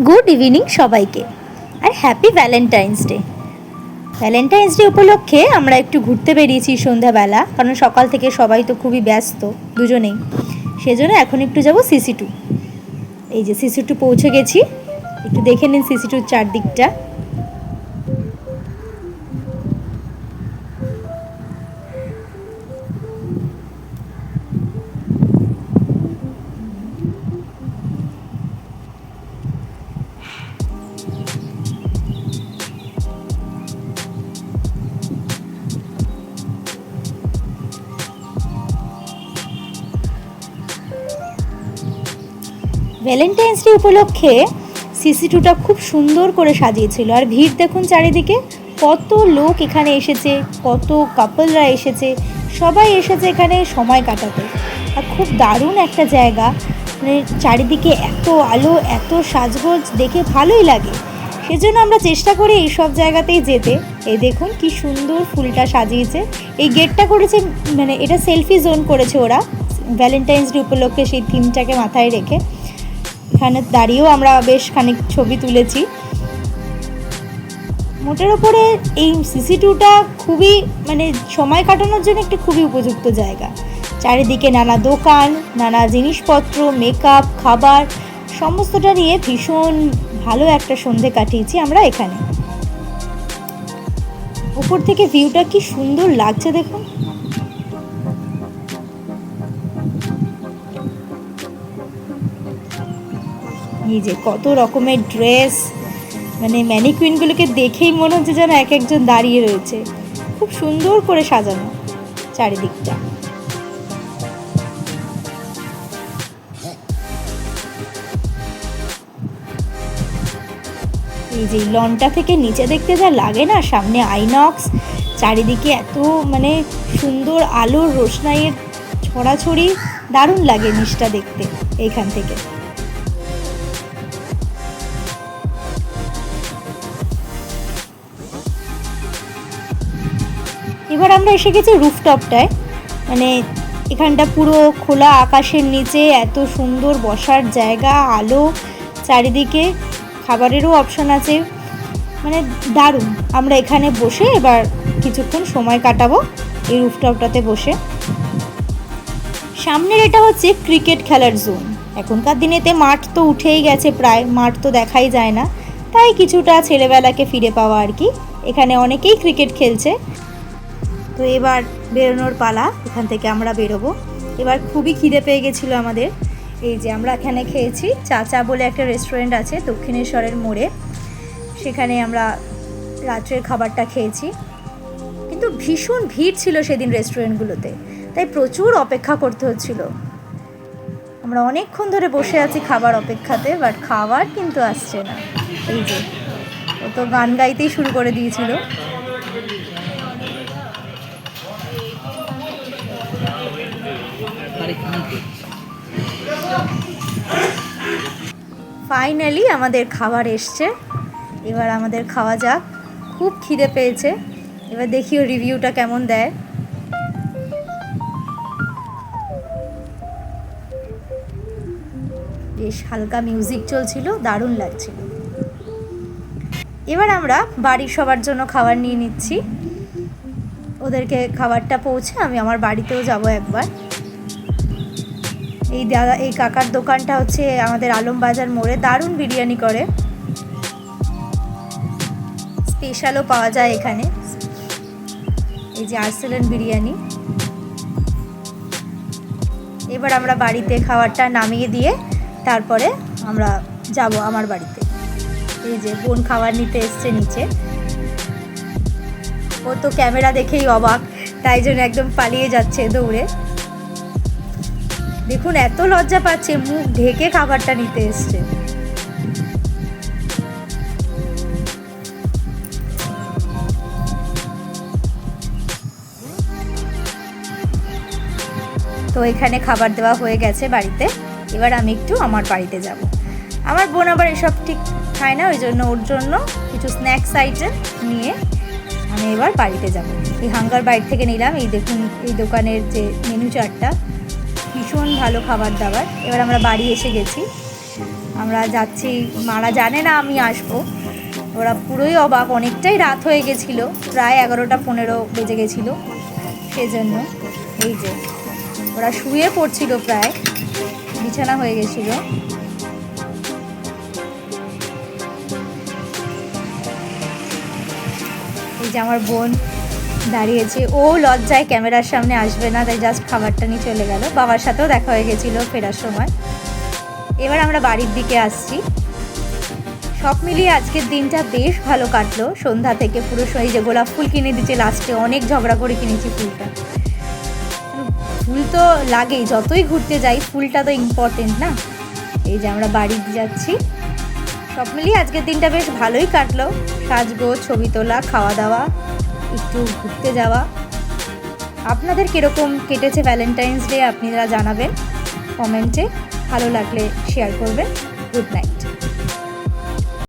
Good evening সবাইকে, আর happy Valentine's day. Valentine's day উপলক্ষে আমরা একটু ঘুরতে বেরিয়েছি সন্ধ্যাবেলা, কারণ সকাল থেকে সবাই তো খুবই ব্যস্ত দুজনেই। সেজন্য এখন একটু যাব সিসি2। এই যে সিসি2 পৌঁছে গেছি, একটু দেখে নিন সিসি2 চারদিকটা। ভ্যালেন্টাইন্স ডে উপলক্ষে সিসি2টা খুব সুন্দর করে সাজিয়েছিল, আর ভিড় দেখুন চারিদিকে, কত লোক এখানে এসেছে, কত কাপলরা এসেছে, সবাই এসেছে এখানে সময় কাটাতে। আর খুব দারুণ একটা জায়গা, মানে চারিদিকে এত আলো, এত সাজগোজ, দেখে ভালোই লাগে। সেজন্য আমরা চেষ্টা করি এই সব জায়গাতেই যেতে। এই দেখুন কি সুন্দর ফুলটা সাজিয়েছে, এই গেটটা করেছে, মানে এটা সেলফি জোন করেছে ওরা ভ্যালেন্টাইন্স ডে উপলক্ষে, সেই থিমটাকে মাথায় রেখে। এখানে দাঁড়িয়েও আমরা বেশ খানিক ছবি তুলেছি। মোটের ওপরে এই সিসি2টা খুবই, মানে সময় কাটানোর জন্য একটা খুবই উপযুক্ত জায়গা। চারিদিকে নানা দোকান, নানা জিনিসপত্র, মেকআপ, খাবার, সমস্তটা নিয়ে ভীষণ ভালো একটা সন্ধে কাটিয়েছি আমরা এখানে। উপর থেকে ভিউটা কি সুন্দর লাগছে দেখুন। এই যে কত রকমের ড্রেস, মানে ম্যানিকুইনগুলোকে দেখেই মনে হচ্ছে যেন এক একজন দাঁড়িয়ে রয়েছে। খুব সুন্দর করে সাজানো চারিদিকটা। এই যে লনটা থেকে নিচে দেখতে যা লাগে না, সামনে আইনক্স, চারিদিকে এত মানে সুন্দর আলোর রোশনাইয়ের ছড়াছড়ি, দারুণ লাগে নিচটা দেখতে এইখান থেকে। এবার আমরা এসে গেছি রুফটপটায়, মানে এখানটা পুরো খোলা আকাশের নিচে, এত সুন্দর বসার জায়গা, আলো চারিদিকে, খাবারেরও অপশন আছে, মানে দারুণ। আমরা এখানে বসে এবার কিছুক্ষণ সময় কাটাবো এই রুফটপটাতে বসে। সামনের এটা হচ্ছে ক্রিকেট খেলার জোন। এখনকার দিনেতে মাঠ তো উঠেই গেছে, প্রায় মাঠ তো দেখাই যায় না, তাই কিছুটা ছেলেবেলাকে ফিরে পাওয়া আর কি। এখানে অনেকেই ক্রিকেট খেলছে। তো এবার বেরোনোর পালা, এখান থেকে আমরা বেরোবো। এবার খুবই খিদে পেয়ে গেছিলো আমাদের। এই যে আমরা এখানে খেয়েছি, চাচা বলে একটা রেস্টুরেন্ট আছে দক্ষিণেশ্বরের মোড়ে, সেখানে আমরা রাত্রের খাবারটা খেয়েছি। কিন্তু ভীষণ ভিড় ছিল সেদিন রেস্টুরেন্টগুলোতে, তাই প্রচুর অপেক্ষা করতে হচ্ছিল। আমরা অনেকক্ষণ ধরে বসে আছি খাবার অপেক্ষাতে, বাট খাবার কিন্তু আসছে না। এই যে ও তো গান গাইতেই শুরু করে দিয়েছিল। ফাইনালি আমাদের খাবার এসছে, এবার আমাদের খাওয়া যাক। খুব খিদে পেয়েছে, এবার দেখিও রিভিউটা কেমন দেয়। বেশ হালকা মিউজিক চলছিল, দারুণ লাগছিল। এবার আমরা বাড়ির সবার জন্য খাবার নিয়ে নিচ্ছি। ওদেরকে খাবারটা পৌঁছে আমি আমার বাড়িতেও যাব একবার। এই দাদা, এই কাকার দোকানটা হচ্ছে আমাদের আলমবাজার মোড়ে, দারুণ বিরিয়ানি করে, স্পেশালও পাওয়া যায় এখানে। এই যে আর্সেলান বিরিয়ানি। এবার আমরা বাড়িতে খাবারটা নামিয়ে দিয়ে তারপরে আমরা যাব আমার বাড়িতে। এই যে বোন খাবার নিতে এসছে নিচে, ও তো ক্যামেরা দেখেই অবাক, তাই জন্য একদম পালিয়ে যাচ্ছে দৌড়ে। দেখুন এত লজ্জা পাচ্ছে, মুখ ঢেকে খাবারটা নিতে এসছে। তো এখানে খাবার দেওয়া হয়ে গেছে বাড়িতে। এবার আমি একটু আমার বাড়িতে যাব। আমার বোন আবার এসব ঠিক খায় না, ওই জন্য ওর জন্য কিছু স্ন্যাক্স আইটেম নিয়ে আমি এবার বাড়িতে যাব। এই হাঙ্গার বাইট থেকে নিলাম, এই দেখুন এই দোকানের যে মেনু চার্টটা, ভীষণ ভালো খাবার দাবার। এবার আমরা বাড়ি এসে গেছি। আমরা যাচ্ছি, মারা জানে না আমি আসবো। ওরা পুরোই অবাক, অনেকটাই রাত হয়ে গেছিলো, প্রায় 11টা 15 বেজে গেছিলো। সেজন্য এই যে ওরা শুয়ে পড়ছিল, প্রায় বিছানা হয়ে গেছিলো। এই যে আমার বোন দাঁড়িয়েছে, ও লজ্জায় ক্যামেরার সামনে আসবে না, তাই জাস্ট খাবারটা নিয়ে চলে গেল। বাবার সাথেও দেখা হয়ে গেছিলো ফেরার সময়। এবার আমরা বাড়ির দিকে আসছি। সব মিলিয়ে আজকের দিনটা বেশ ভালো কাটলো। সন্ধ্যা থেকে পুরো এই যে গোলাপ ফুল কিনে দিচ্ছে, লাস্টে অনেক ঝগড়া করে কিনেছি ফুলটা। ফুল তো লাগেই, যতই ঘুরতে যাই ফুলটা তো ইম্পর্টেন্ট না। এই যে আমরা বাড়ি যাচ্ছি। সব মিলিয়ে আজকের দিনটা বেশ ভালোই কাটলো। সাজগোজ, ছবি তোলা, খাওয়া দাওয়া, একটু ঘুরতে যাওয়া। আপনাদের কীরকম কেটেছে ভ্যালেন্টাইন্স ডে আপনারা জানাবেন কমেন্টে। ভালো লাগলে শেয়ার করবেন। Good night.